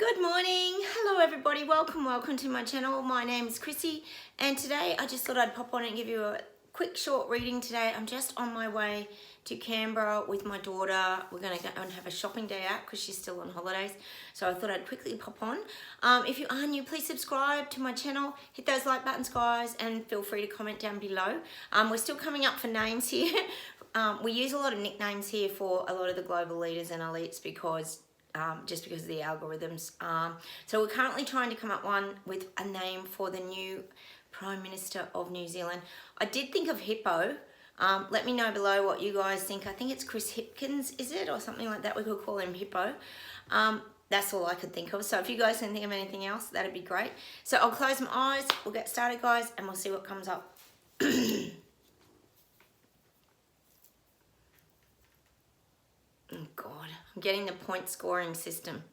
Good morning. Hello everybody. Welcome to my channel. My name is Chrissy and today I just thought I'd pop on and give you a quick short reading today. I'm just on my way to Canberra with my daughter. We're going to go and have a shopping day out because she's still on holidays. So I thought I'd quickly pop on. If you are new, please subscribe to my channel. Hit those like buttons, guys, and feel free to comment down below. We're still coming up for names here. We use a lot of nicknames here for a lot of the global leaders and elites because just because of the algorithms. So we're currently trying to come up with a name for the new Prime Minister of New Zealand. I did think of Hippo. Let me know below what you guys think. I think it's Chris Hipkins, is it? Or something like that. We could call him Hippo. That's all I could think of. So if you guys can think of anything else, that'd be great. So I'll close my eyes. We'll get started, guys, and we'll see what comes up. Oh God, I'm getting the point scoring system.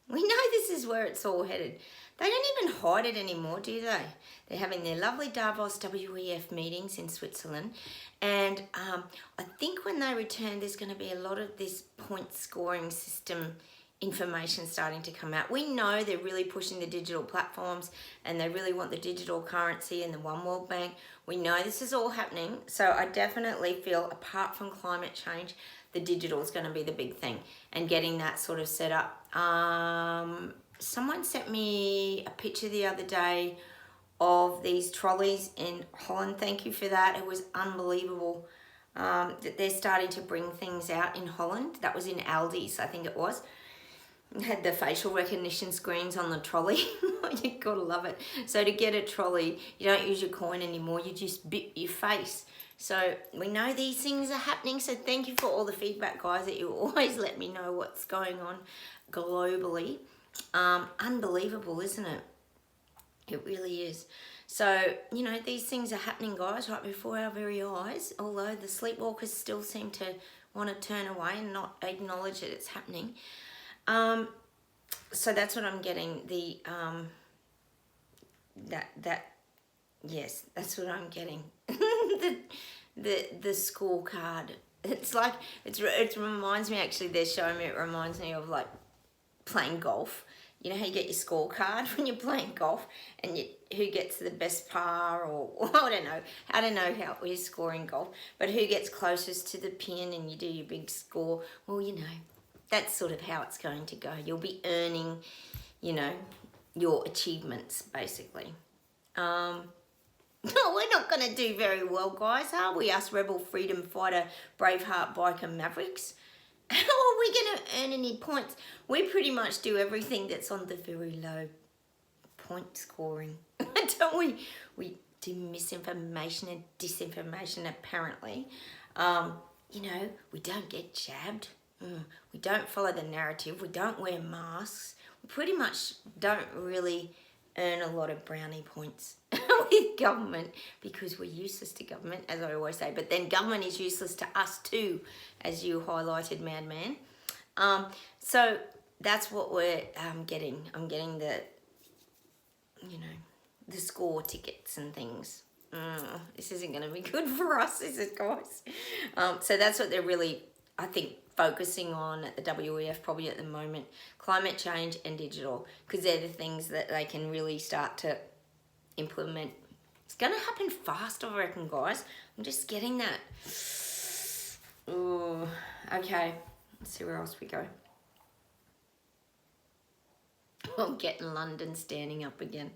We know this is where it's all headed. They don't even hide it anymore, do they? They're having their lovely Davos WEF meetings in Switzerland. And I think when they return, there's going to be a lot of this point scoring system information starting to come out. We know they're really pushing the digital platforms and they really want the digital currency and the One World Bank. We know this is all happening. So I definitely feel, apart from climate change, the digital is going to be the big thing and getting that sort of set up. Someone sent me a picture the other day of these trolleys in Holland. Thank you for that. It was unbelievable that they're starting to bring things out in Holland. That was in Aldi's, I think it was. It had the facial recognition screens on the trolley. You gotta love it. So to get a trolley, you don't use your coin anymore. You just bit your face. So we know these things are happening. So thank you for all the feedback, guys, that you always let me know what's going on globally. Unbelievable, isn't it? It really is. So, you know, these things are happening, guys, right before our very eyes. Although the sleepwalkers still seem to want to turn away and not acknowledge that it's happening. So that's what I'm getting. Yes, that's what I'm getting. the scorecard. It's like it reminds me, actually, they're showing me, it reminds me of like playing golf. You know how you get your scorecard when you're playing golf and who gets the best par, or I don't know how we're scoring golf, but who gets closest to the pin and you do your big score. Well, you know, that's sort of how it's going to go. You'll be earning, you know, your achievements, basically. No, we're not going to do very well, guys, are we? Us rebel freedom fighter, braveheart biker mavericks. How are we going to earn any points? We pretty much do everything that's on the very low point scoring, don't we? We do misinformation and disinformation, apparently. You know, we don't get jabbed. We don't follow the narrative. We don't wear masks. We pretty much don't really earn a lot of brownie points with government because we're useless to government, as I always say. But then government is useless to us too, as you highlighted, madman. So that's what we're getting. I'm getting the, you know, the score tickets and things. This isn't going to be good for us, is it, guys? So that's what they're really, I think, focusing on at the WEF probably at the moment. Climate change and digital, because they're the things that they can really start to implement. It's going to happen fast, I reckon, guys. I'm just getting that. Ooh, okay. Let's see where else we go. I'm getting London standing up again.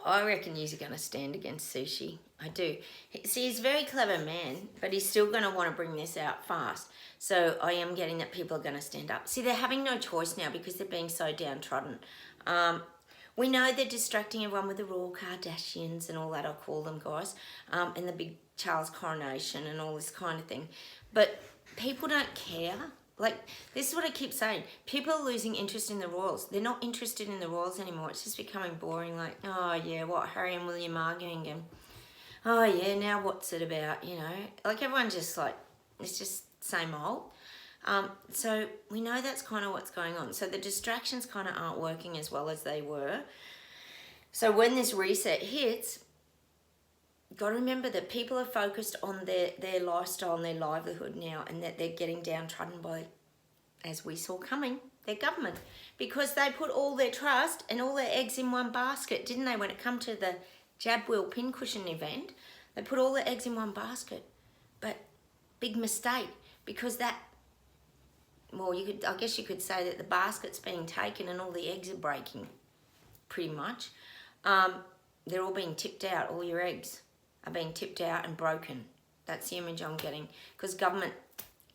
I reckon you're going to stand against sushi. I do. See, he's a very clever man, but he's still going to want to bring this out fast. So I am getting that people are going to stand up. See, they're having no choice now because they're being so downtrodden. We know they're distracting everyone with the Royal Kardashians and all that, I'll call them, guys, and the big Charles coronation and all this kind of thing. But people don't care. Like, this is what I keep saying. People are losing interest in the royals. They're not interested in the royals anymore. It's just becoming boring. Like, oh, yeah, what, Harry and William arguing again? Oh, yeah, now what's it about, you know? Like, everyone's just like, it's just same old. So we know that's kind of what's going on. So the distractions kind of aren't working as well as they were. So when this reset hits, got to remember that people are focused on their lifestyle and their livelihood now, and that they're getting downtrodden by, as we saw coming, their government, because they put all their trust and all their eggs in one basket, didn't they? When it come to the jab wheel pincushion event, they put all their eggs in one basket. But big mistake, because that, well, I guess you could say that the basket's being taken and all the eggs are breaking, pretty much. They're all being tipped out. All your eggs are being tipped out and broken. That's the image I'm getting, because government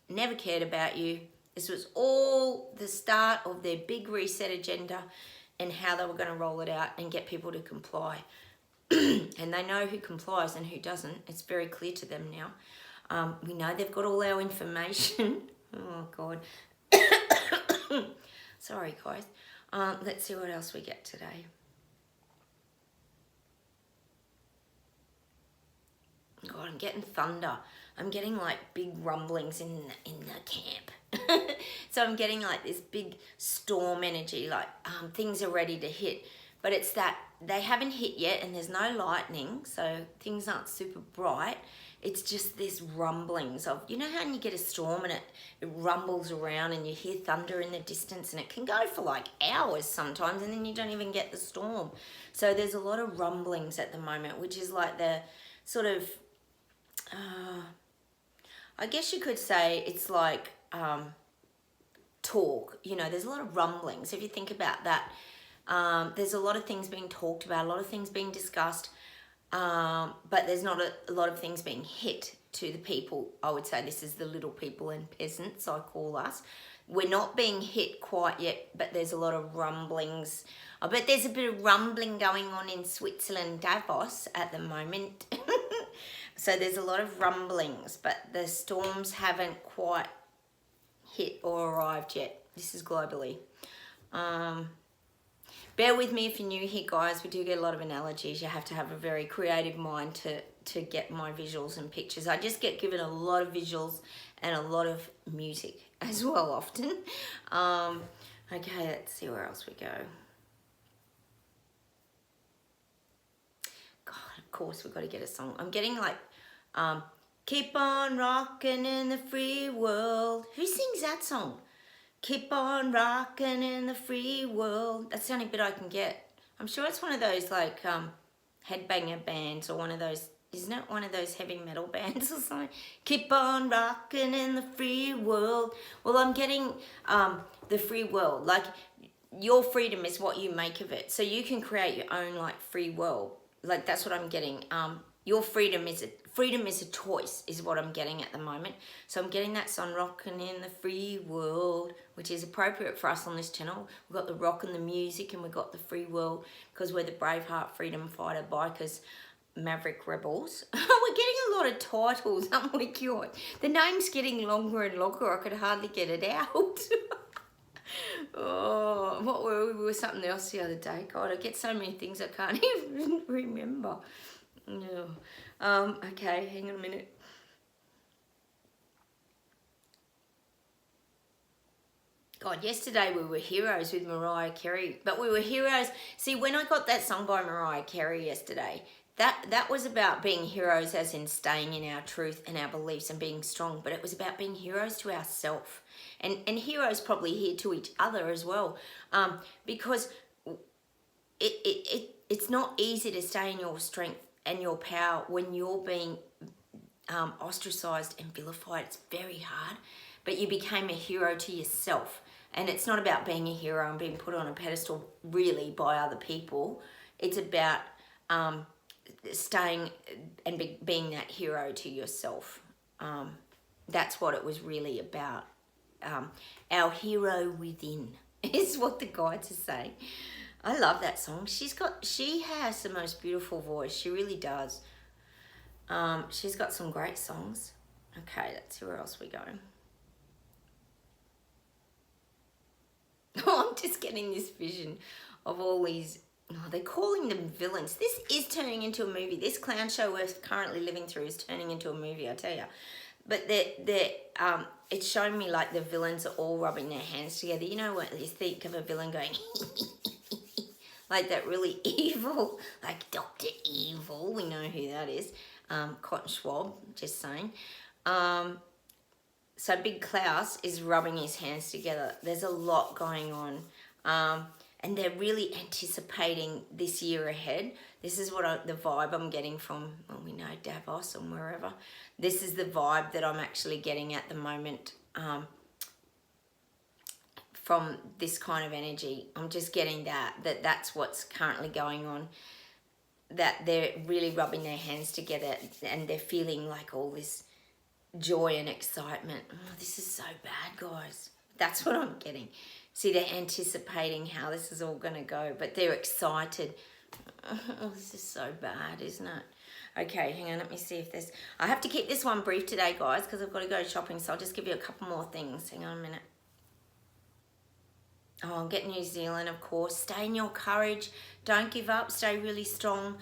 never cared about you. This was all the start of their big reset agenda and how they were going to roll it out and get people to comply. And they know who complies and who doesn't. It's very clear to them now. We know they've got all our information. Oh, God. Sorry, guys. Let's see what else we get today. God, I'm getting thunder. I'm getting like big rumblings in the camp. So I'm getting like this big storm energy, like things are ready to hit. But it's that they haven't hit yet and there's no lightning, so things aren't super bright. It's just this rumblings of, you know how when you get a storm and it rumbles around and you hear thunder in the distance, and it can go for like hours sometimes and then you don't even get the storm. So there's a lot of rumblings at the moment, which is like the sort of, I guess you could say it's like talk. You know, there's a lot of rumblings. If you think about that, there's a lot of things being talked about, a lot of things being discussed, but there's not a lot of things being hit to the people. I would say this is the little people and peasants, I call us. We're not being hit quite yet, but there's a lot of rumblings. I bet there's a bit of rumbling going on in Switzerland, Davos at the moment. So there's a lot of rumblings, but the storms haven't quite hit or arrived yet. This is globally. Bear with me if you're new here, guys. We do get a lot of analogies. You have to have a very creative mind to get my visuals and pictures. I just get given a lot of visuals and a lot of music as well often. Okay, let's see where else we go. God, of course we've got to get a song. I'm getting like, keep on rocking in the free world. Who sings that song? Keep on rocking in the free world. That's the only bit I can get. I'm sure it's one of those like headbanger bands, or one of those, isn't it one of those heavy metal bands or something? Keep on rocking in the free world. Well, I'm getting the free world. Like, your freedom is what you make of it. So you can create your own like free world. Like, that's what I'm getting. Your freedom is a choice, is what I'm getting at the moment. So I'm getting that song, rocking in the free world, which is appropriate for us on this channel. We've got the rock and the music, and we've got the free world, because we're the Braveheart freedom fighter bikers, maverick rebels. We're getting a lot of titles. Oh my God. The name's getting longer and longer. I could hardly get it out. Oh, what were we? Something else the other day. God, I get so many things I can't even remember. No. Okay, hang on a minute. God, yesterday we were heroes with Mariah Carey, but we were heroes. See, when I got that song by Mariah Carey yesterday, that was about being heroes, as in staying in our truth and our beliefs and being strong, but it was about being heroes to ourselves, and heroes probably here to each other as well, because it's not easy to stay in your strength and your power when you're being ostracized and vilified. It's very hard, but you became a hero to yourself. And it's not about being a hero and being put on a pedestal really by other people. It's about staying and being that hero to yourself. That's what it was really about. Our hero within is what the guides are saying. I love that song. She has the most beautiful voice. She really does. She's got some great songs. Okay, let's see where else we go. Oh, I'm just getting this vision of all these, they're calling them villains. This is turning into a movie. This clown show we're currently living through is turning into a movie, I tell you. But it's showing me like the villains are all rubbing their hands together. You know what you think of a villain going like that, really evil, like Dr. Evil. We know who that is. Cotton Schwab, just saying. So Big Klaus is rubbing his hands together. There's a lot going on. And they're really anticipating this year ahead. This is what the vibe I'm getting from, well, we know Davos and wherever. This is the vibe that I'm actually getting at the moment from this kind of energy. I'm just getting that's what's currently going on. That they're really rubbing their hands together and they're feeling like all this joy and excitement. Oh, this is so bad, guys. That's what I'm getting. See, they're anticipating how this is all going to go, but they're excited. Oh, this is so bad, isn't it? Okay, hang on, let me see if there's... I have to keep this one brief today, guys, because I've got to go shopping, so I'll just give you a couple more things. Hang on a minute. Oh, get New Zealand, of course. Stay in your courage. Don't give up. Stay really strong.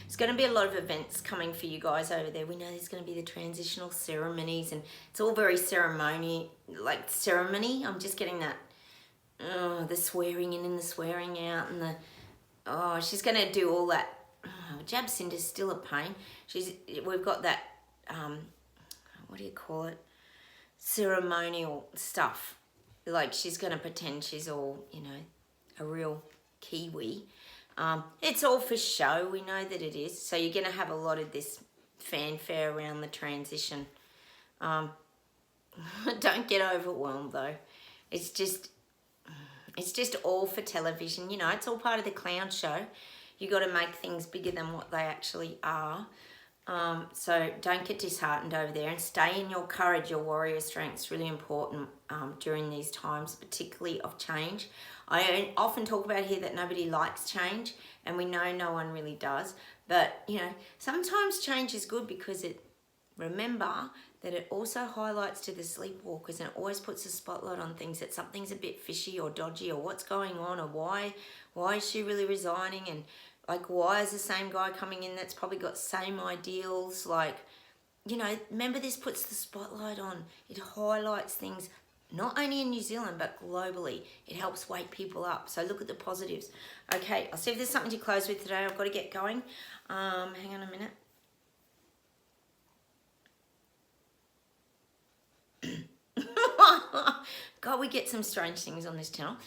There's going to be a lot of events coming for you guys over there. We know there's going to be the transitional ceremonies, and it's all very ceremony. I'm just getting that, the swearing in and the swearing out, and she's going to do all that. Jabcinder's still a pain. We've got that, what do you call it? Ceremonial stuff. Like, she's going to pretend she's all, a real Kiwi. It's all for show. We know that it is. So you're going to have a lot of this fanfare around the transition. Don't get overwhelmed, though. It's just all for television. It's all part of the clown show. You got to make things bigger than what they actually are. So don't get disheartened over there, and stay in your courage, your warrior strength. It's really important during these times, particularly of change. I often talk about here that nobody likes change, and we know no one really does. But, sometimes change is good because remember that it also highlights to the sleepwalkers, and it always puts a spotlight on things, that something's a bit fishy or dodgy, or what's going on, or why is she really resigning, and like, why is the same guy coming in that's probably got same ideals? Like, remember, this puts the spotlight on. It highlights things, not only in New Zealand, but globally. It helps wake people up. So look at the positives. Okay, I'll see if there's something to close with today. I've got to get going. Hang on a minute. God, we get some strange things on this channel.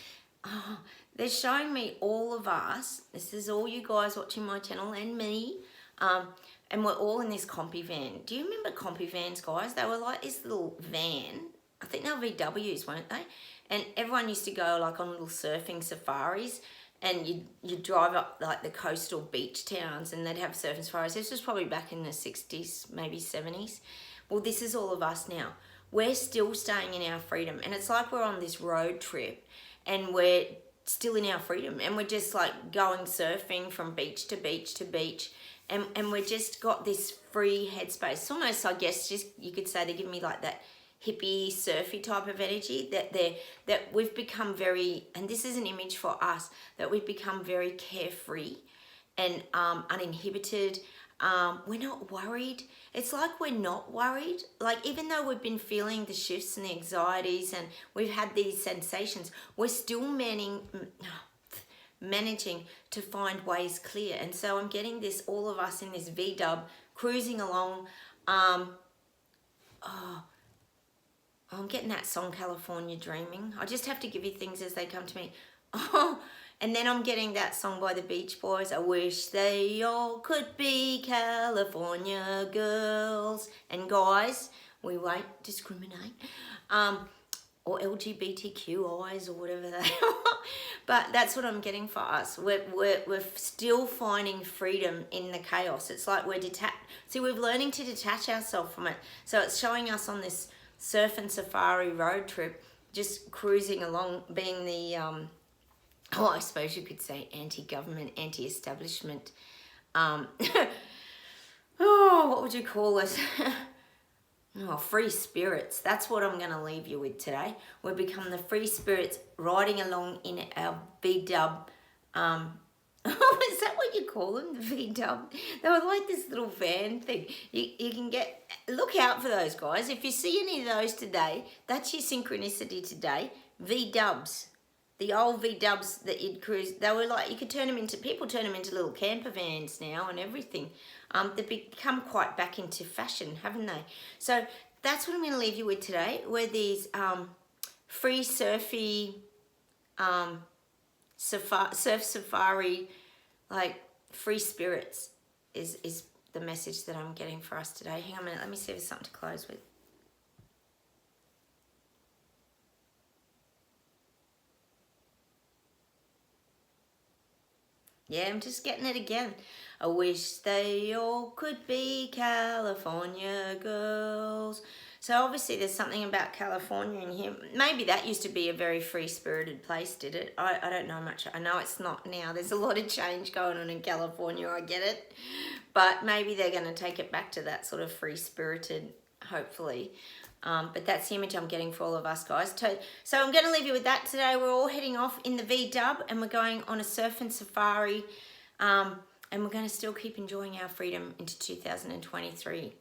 They're showing me all of us. This is all you guys watching my channel and me. And we're all in this compy van. Do you remember compy vans, guys? They were like this little van. I think they were VWs, weren't they? And everyone used to go like on little surfing safaris, and you'd drive up like the coastal beach towns, and they'd have surfing safaris. This was probably back in the 60s, maybe 70s. Well, this is all of us now. We're still staying in our freedom, and it's like we're on this road trip, and we're still in our freedom, and we're just like going surfing from beach to beach to beach, and we just got this free headspace. It's almost, I guess, just you could say they're giving me like that hippie surfy type of energy, that we've become very, and this is an image for us, that we've become very carefree and uninhibited. We're not worried. It's like we're not worried. Like, even though we've been feeling the shifts and the anxieties, and we've had these sensations, we're still managing to find ways clear. And so I'm getting this, all of us in this V-dub cruising along. I'm getting that song, California Dreaming. I just have to give you things as they come to me. And then I'm getting that song by the Beach Boys. I wish they all could be California girls and guys. We won't discriminate. Or LGBTQIs or whatever they are. But that's what I'm getting for us. We're still finding freedom in the chaos. It's like we're detached. See, we're learning to detach ourselves from it. So it's showing us on this surf and safari road trip, just cruising along, being the, I suppose you could say anti-government, anti-establishment. What would you call it? Free spirits. That's what I'm going to leave you with today. We've become the free spirits riding along in our V-dub. Is that what you call them? The V-dub? They were like this little van thing. You can look out for those, guys. If you see any of those today, that's your synchronicity today. V-dubs. the old V-dubs that you'd cruise, they were like, you could turn them into, people turn them into little camper vans now and everything. They've become quite back into fashion, haven't they? So that's what I'm going to leave you with today, where these free surfy, surf safari, like free spirits is the message that I'm getting for us today. Hang on a minute, let me see if there's something to close with. Yeah, I'm just getting it again. I wish they all could be California girls. So obviously there's something about California in here. Maybe that used to be a very free-spirited place, did it? I don't know much. I know it's not now. There's a lot of change going on in California, I get it. But maybe they're going to take it back to that sort of free-spirited, hopefully. But that's the image I'm getting for all of us, guys. So I'm going to leave you with that today. We're all heading off in the V-dub and we're going on a surf and safari. And we're going to still keep enjoying our freedom into 2023.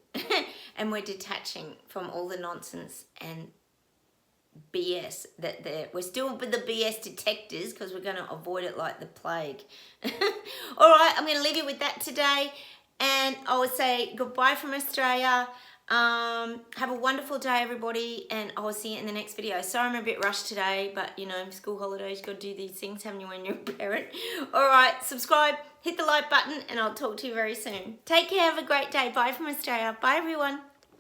And we're detaching from all the nonsense and BS we're still with the BS detectors because we're going to avoid it like the plague. All right, I'm going to leave you with that today. And I would say goodbye from Australia. Have a wonderful day, everybody, and I will see you in the next video. Sorry I'm a bit rushed today, but you know, school holidays, got to do these things, haven't you, when you're a parent? All right, subscribe, hit the like button, and I'll talk to you very soon. Take care, have a great day. Bye from Australia. Bye, everyone.